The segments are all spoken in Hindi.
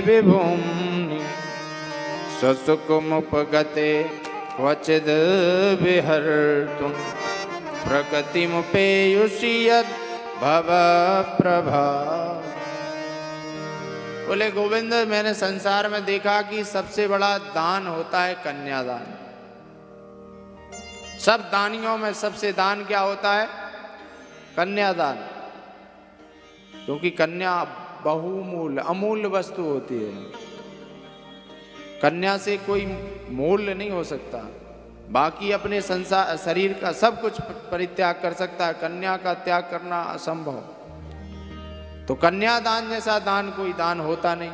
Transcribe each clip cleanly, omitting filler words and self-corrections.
विभूम्नि स्वसुखमुपगते क्वचिद् विहर्तुं प्रकृतिमुपेयुषि यद् भव प्रभा। बोले गोविंद, मैंने संसार में देखा कि सबसे बड़ा दान होता है कन्यादान। सब दानियों में सबसे दान क्या होता है? कन्यादान। क्योंकि कन्या बहुमूल्य अमूल्य वस्तु होती है। कन्या से कोई मूल्य नहीं हो सकता। बाकी अपने संसार शरीर का सब कुछ परित्याग कर सकता है, कन्या का त्याग करना असंभव। तो कन्यादान जैसा दान कोई दान होता नहीं।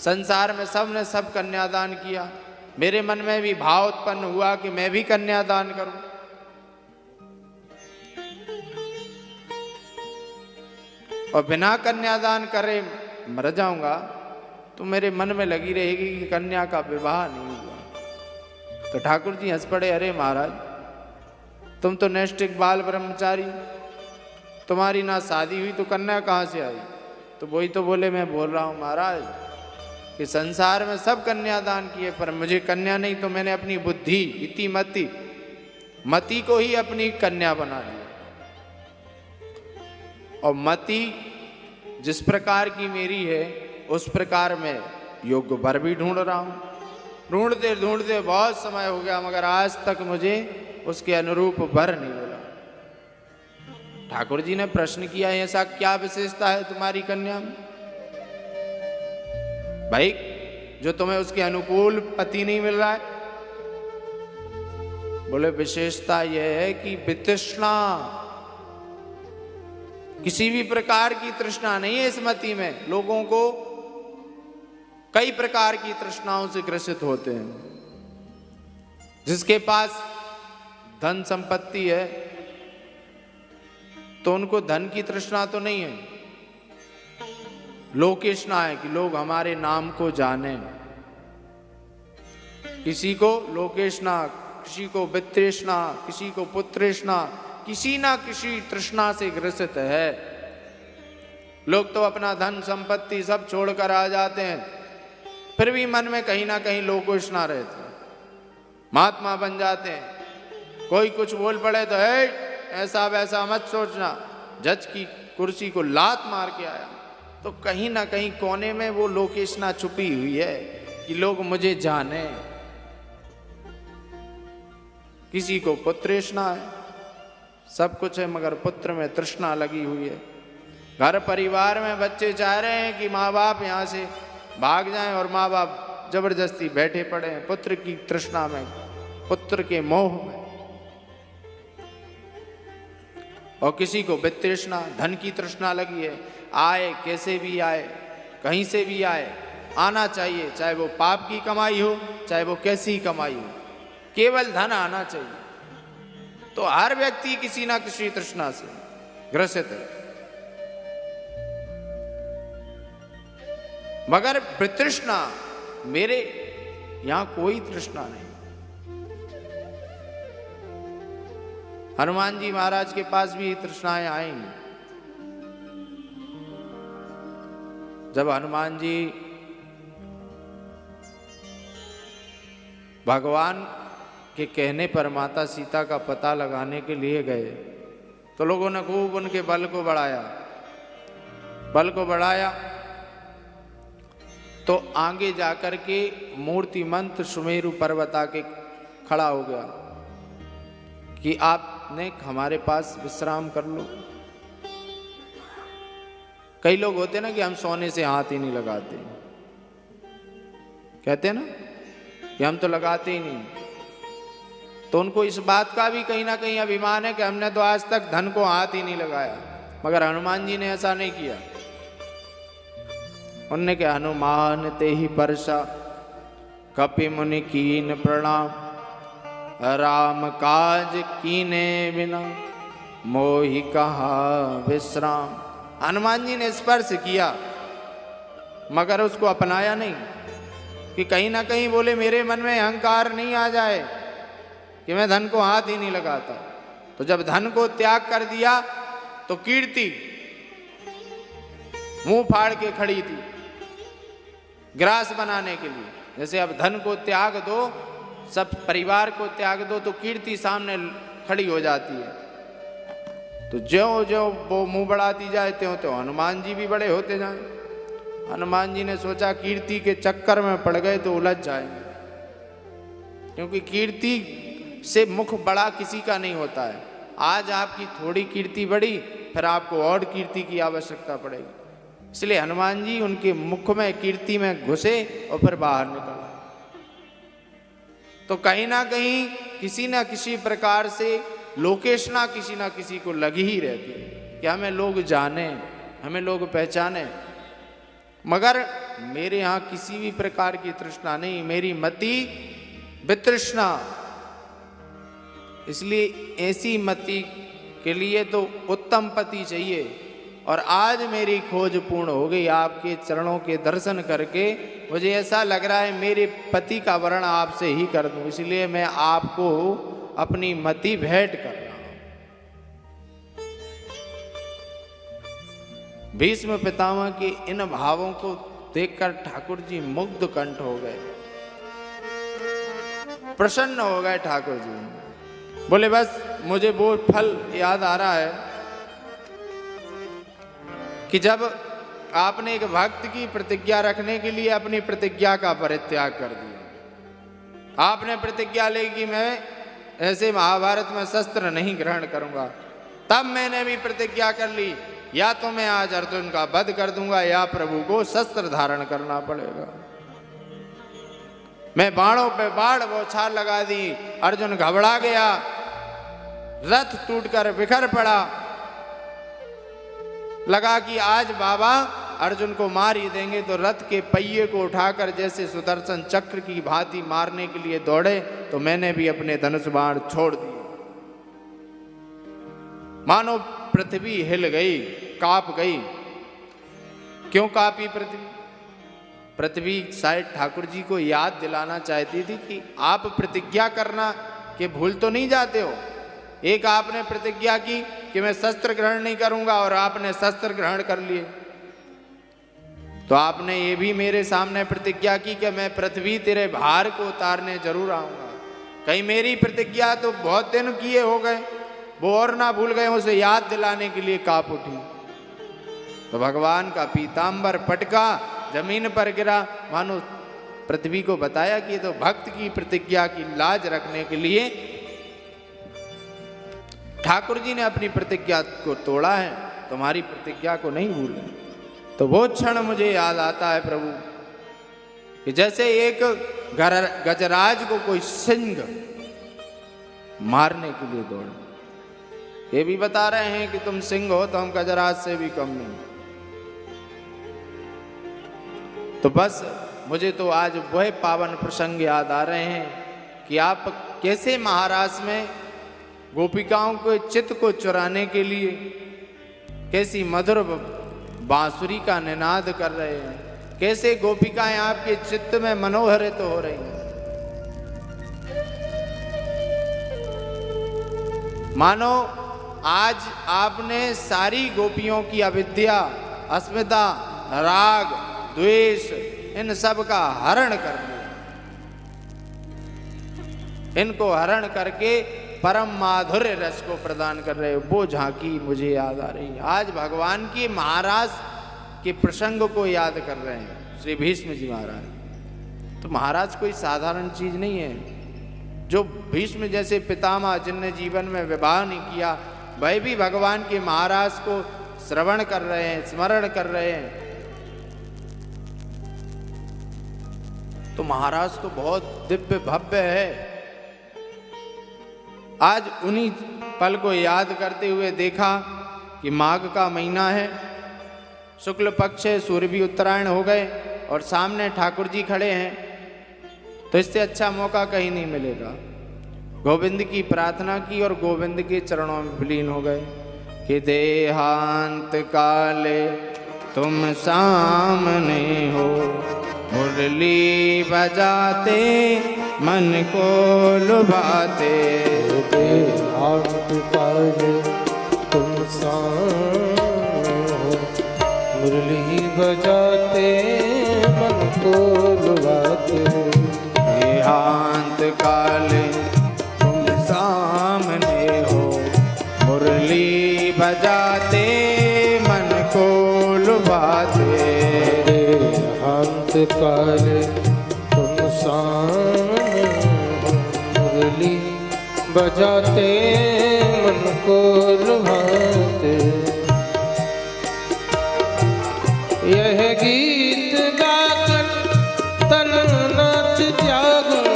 संसार में सब ने सब कन्यादान किया। मेरे मन में भी भाव उत्पन्न हुआ कि मैं भी कन्यादान करूं। और बिना कन्यादान करे मर जाऊंगा तो मेरे मन में लगी रहेगी कि कन्या का विवाह नहीं हुआ। तो ठाकुर जी हंस पड़े, अरे महाराज, तुम तो नैष्ठिक बाल ब्रह्मचारी, तुम्हारी ना शादी हुई तो कन्या कहाँ से आई? तो वही तो बोले, मैं बोल रहा हूँ महाराज कि संसार में सब कन्यादान किए, पर मुझे कन्या नहीं, तो मैंने अपनी बुद्धि इति मति को ही अपनी कन्या बना लिया। और मति जिस प्रकार की मेरी है उस प्रकार मैं योग्य वर भी ढूंढ रहा हूँ। ढूंढते ढूंढते बहुत समय हो गया, मगर आज तक मुझे उसके अनुरूप वर नहीं मिला। ठाकुर जी ने प्रश्न किया, ऐसा क्या विशेषता है तुम्हारी कन्या में भाई, जो तुम्हें उसके अनुकूल पति नहीं मिल रहा है? बोले विशेषता यह है कि वितृष्णा, किसी भी प्रकार की तृष्णा नहीं है इस मति में। लोगों को कई प्रकार की तृष्णाओं से ग्रसित होते हैं। जिसके पास धन संपत्ति है तो उनको धन की तृष्णा तो नहीं है, लोकेष्णा है कि लोग हमारे नाम को जाने। किसी को लोकेष्णा, किसी को वित्तृष्णा, किसी को पुत्रेष्णा, किसी ना किसी तृष्णा से ग्रसित है। लोग तो अपना धन संपत्ति सब छोड़कर आ जाते हैं, फिर भी मन में कहीं ना कहीं लोकेष्णा रहते हैं। महात्मा बन जाते हैं, कोई कुछ बोल पड़े तो ऐसा वैसा मत सोचना, जज की कुर्सी को लात मार के आया। तो कहीं ना कहीं कोने में वो लोकेष्णा छुपी हुई है कि लोग मुझे जाने। किसी को पुत्रेष्णा है, सब कुछ है मगर पुत्र में तृष्णा लगी हुई है। घर परिवार में बच्चे चाह रहे हैं कि माँ बाप यहाँ से भाग जाएं और माँ बाप जबरदस्ती बैठे पड़े हैं पुत्र की तृष्णा में, पुत्र के मोह में। और किसी को वित्तृष्णा, धन की तृष्णा लगी है। आए कैसे भी आए, कहीं से भी आए, आना चाहिए, चाहे वो पाप की कमाई हो चाहे वो कैसी ही कमाई हो, केवल धन आना चाहिए। तो हर व्यक्ति किसी ना किसी तृष्णा से ग्रसित है। मगर वितृष्णा, मेरे यहां कोई तृष्णा नहीं। हनुमान जी महाराज के पास भी तृष्णाएं आई। जब हनुमान जी भगवान के कहने पर माता सीता का पता लगाने के लिए गए तो लोगों ने खूब उनके बल को बढ़ाया। तो आगे जाकर के मूर्तिमंत सुमेरु पर्वत आके खड़ा हो गया कि आपने हमारे पास विश्राम कर लो। कई लोग होते ना कि हम सोने से हाथ ही नहीं लगाते, कहते हैं ना कि हम तो लगाते ही नहीं। तो उनको इस बात का भी कहीं ना कहीं अभिमान है कि हमने तो आज तक धन को हाथ ही नहीं लगाया। मगर हनुमान जी ने ऐसा नहीं किया। उन्होंने कहा, हनुमान ते ही परसा कपि मुनि कीन प्रणाम, राम काज कीने बिना मोहि कहा विश्राम। हनुमान जी ने स्पर्श किया मगर उसको अपनाया नहीं, कि कहीं ना कहीं बोले मेरे मन में अहंकार नहीं आ जाए कि मैं धन को हाथ ही नहीं लगाता। तो जब धन को त्याग कर दिया तो कीर्ति मुंह फाड़ के खड़ी थी। ग्रास बनाने के लिए। जैसे अब धन को त्याग दो, सब परिवार को त्याग दो, तो कीर्ति सामने खड़ी हो जाती है। तो ज्यों ज्यों वो मुंह बढ़ाती जाए त्यों त्यों हनुमान जी भी बड़े होते जाए। हनुमान जी ने सोचा कीर्ति के चक्कर में पड़ गए तो उलझ जाएंगे, क्योंकि कीर्ति से मुख बड़ा किसी का नहीं होता है। आज आपकी थोड़ी कीर्ति बढ़ी, फिर आपको और कीर्ति की आवश्यकता पड़ेगी। इसलिए हनुमान जी उनके मुख में कीर्ति में घुसे और फिर बाहर निकल। तो कहीं ना कहीं किसी ना किसी प्रकार से लोकेशना किसी ना किसी को लगी ही रहती है कि हमें लोग जाने, हमें लोग पहचाने। मगर मेरे यहाँ किसी भी प्रकार की तृष्णा नहीं, मेरी मति वितृष्णा। इसलिए ऐसी मति के लिए तो उत्तम पति चाहिए। और आज मेरी खोज पूर्ण हो गई आपके चरणों के दर्शन करके। मुझे ऐसा लग रहा है मेरे पति का वर्ण आपसे ही कर दूं, इसलिए मैं आपको अपनी मति भेंट कर रहा हूं। भीष्म पितामह के इन भावों को देखकर ठाकुर जी मुग्ध कंठ हो गए, प्रसन्न हो गए ठाकुर जी। बोले बस मुझे वो फल याद आ रहा है कि जब आपने एक भक्त की प्रतिज्ञा रखने के लिए अपनी प्रतिज्ञा का परित्याग कर दिया। आपने प्रतिज्ञा ली कि मैं ऐसे महाभारत में शस्त्र नहीं ग्रहण करूंगा। तब मैंने भी प्रतिज्ञा कर ली, या तो मैं आज अर्जुन का वध कर दूंगा या प्रभु को शस्त्र धारण करना पड़ेगा। मैं बाणों पे बाण बौछार लगा दी, अर्जुन घबरा गया, रथ टूटकर बिखर पड़ा। लगा कि आज बाबा अर्जुन को मार ही देंगे, तो रथ के पहिए को उठाकर जैसे सुदर्शन चक्र की भांति मारने के लिए दौड़े, तो मैंने भी अपने धनुष बाण छोड़ दिए। मानो पृथ्वी हिल गई, कांप गई। क्यों कांपी पृथ्वी? पृथ्वी शायद ठाकुर जी को याद दिलाना चाहती थी कि आप प्रतिज्ञा करना कि भूल तो नहीं जाते हो। एक आपने प्रतिज्ञा की कि मैं शस्त्र ग्रहण नहीं करूंगा और आपने शस्त्र ग्रहण कर लिए। तो आपने ये भी मेरे सामने प्रतिज्ञा की कि मैं पृथ्वी तेरे भार को उतारने जरूर आऊंगा। कहीं मेरी प्रतिज्ञा तो बहुत दिन किए हो गए, वो और ना भूल गए, उसे याद दिलाने के लिए कांप उठी। तो भगवान का पीतांबर पटका, जमीन पर गिरा। मानो पृथ्वी को बताया कि तो भक्त की प्रतिज्ञा की लाज रखने के लिए ठाकुर जी ने अपनी प्रतिज्ञा को तोड़ा है, तुम्हारी प्रतिज्ञा को नहीं भूले। तो वो क्षण मुझे याद आता है प्रभु कि जैसे एक गजराज को कोई सिंह मारने के लिए दौड़े। ये भी बता रहे हैं कि तुम सिंह हो तो हम गजराज से भी कम नहीं। तो बस मुझे तो आज वह पावन प्रसंग याद आ रहे हैं कि आप कैसे महाराज में गोपिकाओं के चित्त को चुराने के लिए कैसी मधुर बांसुरी का निनाद कर रहे हैं, कैसे गोपिकाएं आपके चित्त में मनोहरित तो हो रही हैं। मानो आज आपने सारी गोपियों की अविद्या, अस्मिता, राग, द्वेष, इन सब का हरण कर लिया। इनको हरण करके परम माधुर्य रस को प्रदान कर रहे हो। वो झांकी मुझे याद आ रही है। आज भगवान की महाराज के प्रसंग को याद कर रहे हैं श्री भीष्म जी महाराज। तो महाराज कोई साधारण चीज नहीं है। जो भीष्म जैसे पितामह जिनने जीवन में विवाह नहीं किया, वह भी भगवान के महाराज को श्रवण कर रहे हैं, स्मरण कर रहे हैं। तो महाराज तो बहुत दिव्य भव्य है। आज उन्हीं पल को याद करते हुए देखा कि माघ का महीना है, शुक्ल पक्ष है, सूर्य भी उत्तरायण हो गए और सामने ठाकुर जी खड़े हैं। तो इससे अच्छा मौका कहीं नहीं मिलेगा। गोविंद की प्रार्थना की और गोविंद के चरणों में विलीन हो गए कि देहांत काले तुम सामने हो, मुरली बजाते मन को लुभाते। देहांत काले तुम सामने हो, मुरली बजाते मन को लुभाते। देहांत काले तुम सामने हो, मुरली बजाते मन को लुभाते। देहांत काले तुम सामने हो, मुरली बजाते मन को लुभाते। यह गीत गाकर तन नाच त्यागूं,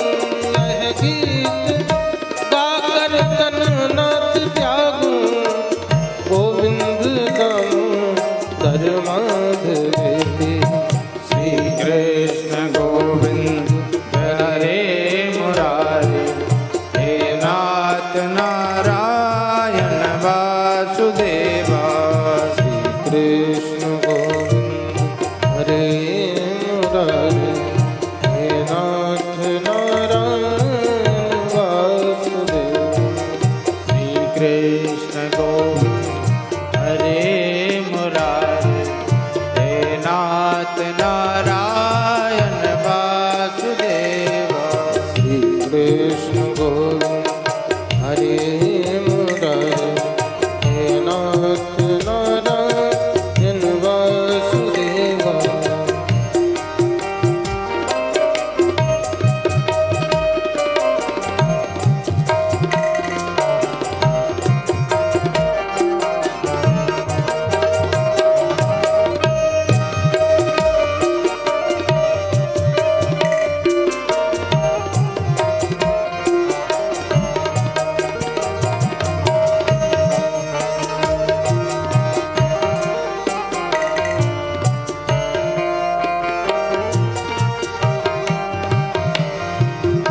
यह गीत गाकर तन नाच त्यागूं। गोविंद गाऊं दर माधवे, श्री कृष्ण गोविंद हरे मुरारी, हे नाथ नारायण वासुदेवा। श्री कृष्ण गोविंद हरे मुरारी, हे नाथ नारायण वासुदेव। श्री कृष्ण गोविंद हरे मुरारी, हे नाथ नारायण वासुदेवा। श्री कृष्ण गोविंद हरे मुरारी, हे नाथ नारायण वासुदेवा।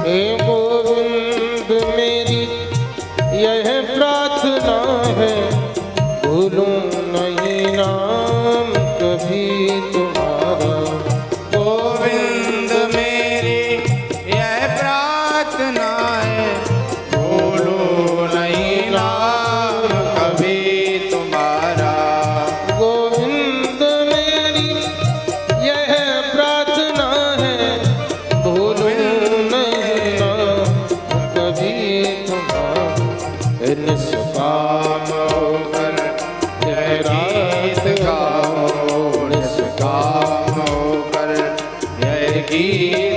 हे गोविंद मेरी यह प्रार्थना है, भूलूं नहीं नाम कभी तुम्हारा। गोविंद मेरी यह प्रार्थना है, भूलो नहीं नाम कभी तुम्हारा। गोविंद मेरी यह प्रार्थना है, भूलूं नहीं नाम कभी तुम्हारा। निष्काम होकर जय गीत गाओ, निष्काम होकर जय गीत